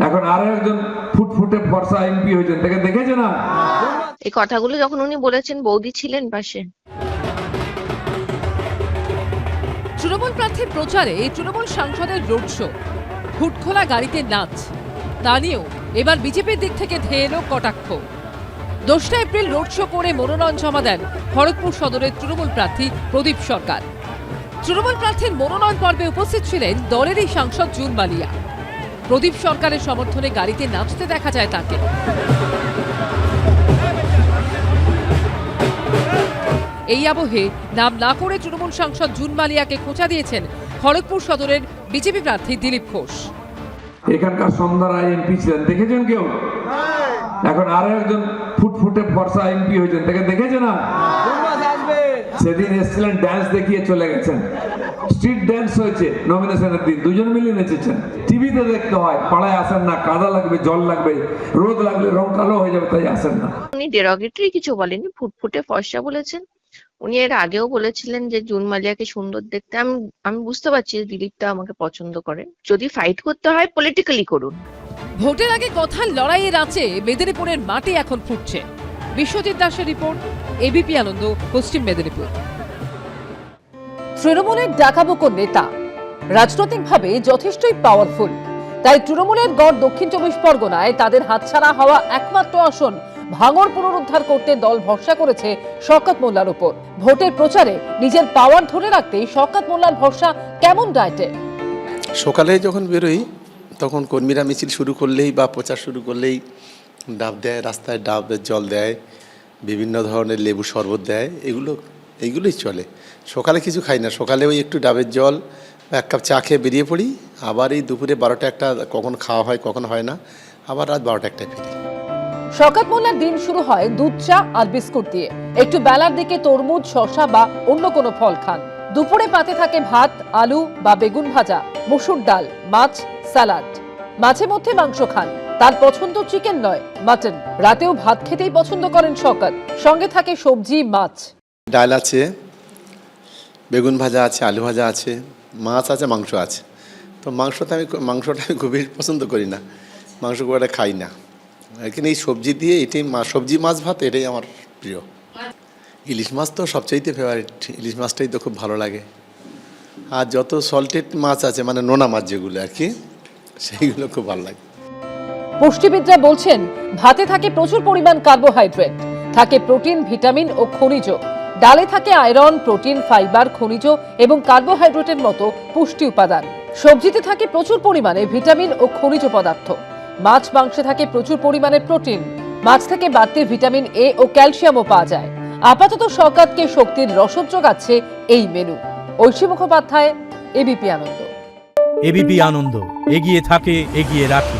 এখন আরো একজন ফুটফুটে ফর্সা এমপি হয়েছেন, তাকে দেখেছে না? এই কথাগুলো যখন উনি বলেছেন বৌদি ছিলেন পাশে। তৃণমূল প্রার্থীর প্রচারে তৃণমূল সাংসদের রোড শো, হুটখোলা গাড়িতে নাচ, তা নিয়েও এবার বিজেপির দিক থেকে ধেয়ে এলো কটাক্ষ। 2 এপ্রিল রোড শো করে মনোনয়ন জমা দেন খড়গপুর সদরের তৃণমূল প্রার্থী প্রদীপ সরকার। তৃণমূল প্রার্থীর মনোনয়ন পর্বে উপস্থিত ছিলেন দলেরই সাংসদ জুন মালিয়া। প্রদীপ সরকারের সমর্থনে গাড়িতে নাচতে দেখা যায় তাকে। এই আবহে নাম না করে তৃণমূল সাংসদ জুন মালিয়াকে খোঁচা দিয়েছেন খড়গপুর সদরের বিজেপি প্রার্থী দিলীপ ঘোষ। এখানকার সন্ধ্যার এমপি ছিলেন, দেখেছেন কেউ? এখন আরো একজন ফুটফুটে ফর্সা এমপি হয়েছেন, তাকে দেখেছে না? সেদিন এসেছিলেন, ড্যান্স দেখিয়ে চলে গেছেন। স্ট্রিট ড্যান্স হয়েছে নমিনেশনের দিন, দুজন মিলে নেচেছেন। টিভিতে দেখতে হয়, পাড়ায় আসেন না, কাদা লাগবে, জল লাগবে, রোদ লাগলে রং কালো হয়ে যাবে, তাই আসেন না। উনি ডেরোগেটরি কিছু বলেনি, ফুটফুটে ফর্সা বলেছেন। উনি এর আগেও বলেছিলেন যে জুন মালিয়াকে সুন্দর দেখতে। আমি বুঝতে পারছি দিলীপটা আমাকে পছন্দ করে। যদি ফাইট করতে হয় পলিটিক্যালি করুন। ভোটের আগে কথার লড়াইয়ের আঁচে মেদিনীপুরের মাটি এখন ফুটছে। বিশ্বজিৎ দাসের রিপোর্ট, এবিপি আনন্দ, পশ্চিম মেদিনীপুর। তৃণমূলের ডাকাবুকো নেতা রাজনৈতিকভাবে যথেষ্টই পাওয়ারফুল, তাই তৃণমূলের গড় দক্ষিণ 24 পরগনায় তাদের হাতছাড়া হওয়া একমাত্র আসন ভাঙড় পুনরুদ্ধার করতে দল ভরসা করেছে শওকত মোল্লার উপর। ভোটের প্রচারে নিজের পাওয়ার ধরে রাখতেই শওকত মোল্লার ভরসা কেমন ডায়েটে? সকালে যখন বেরোই তখন কর্মীরা মিছিল শুরু করলেই বা প্রচার শুরু করলেই ডাব দেয়, রাস্তায় ডাবের জল দেয়, বিভিন্ন ধরনের লেবু শরবত দেয়, এইগুলোই চলে। সকালে কিছু খাই না, সকালে ওই একটু ডাবের জল, 1 কাপ চা খেয়ে বেরিয়ে পড়ি। আবার এই দুপুরে 12টা 1টা কখন খাওয়া হয় কখন হয় না, আবার রাত 12টা 1টায় ফিরি। শওকত মোল্লার দিন শুরু হয় দুধ চা আর বিস্কুট দিয়ে। একটু বেলার দিকে তরমুজ, শসা বা অন্য কোনো ফল খান। দুপুরে পাতে থাকে ভাত, আলু বা বেগুন ভাজা, মসুর ডাল, মাছ, স্যালাড। মাঝে মধ্যে মাংস খান, তার পছন্দ চিকেন নয় মাটন। রাতেও ভাত খেতেই পছন্দ করেন শওকত, সঙ্গে থাকে সবজি, মাছ। ডাল আছে, বেগুন ভাজা আছে, আলু ভাজা আছে, মাছ আছে, মাংস আছে। তো মাংসটা আমি খুবই পছন্দ করি না, মাংস খুব একটা খাই না। কিন্তু এই সবজি দিয়ে এটাই সবজি মাছ ভাত এটাই আমার প্রিয়। ইলিশ মাছ তো সবচাইতে ফেভারিট, ইলিশ মাছটাই তো খুব ভালো লাগে। আর যত সল্টেড মাছ আছে, মানে নোনা মাছ যেগুলো আর কি, সেইগুলো খুব ভালো লাগে। পুষ্টিবিদরা বলছেন ভাতে থাকে প্রচুর পরিমাণ কার্বোহাইড্রেট, থাকে প্রোটিন, ভিটামিন ও খনিজ। ডালে থাকে আয়রন, প্রোটিন, ফাইবার, খনিজ এবং কার্বোহাইড্রেটের মতো পুষ্টি উপাদান। সবজিতে থাকে প্রচুর পরিমাণে ভিটামিন ও খনিজ পদার্থ। মাছ মাংসে থাকে প্রচুর পরিমাণে প্রোটিন। মাছ থেকে বাড়তি ভিটামিন এ ও ক্যালসিয়ামও পাওয়া যায়। আপাতত শওকতকে শক্তির রসদ যোগাচ্ছে এই মেনু। ঐশী মুখোপাধ্যায়, এবিপি আনন্দ। এবিপি আনন্দ, এগিয়ে থাকে, এগিয়ে রাখে।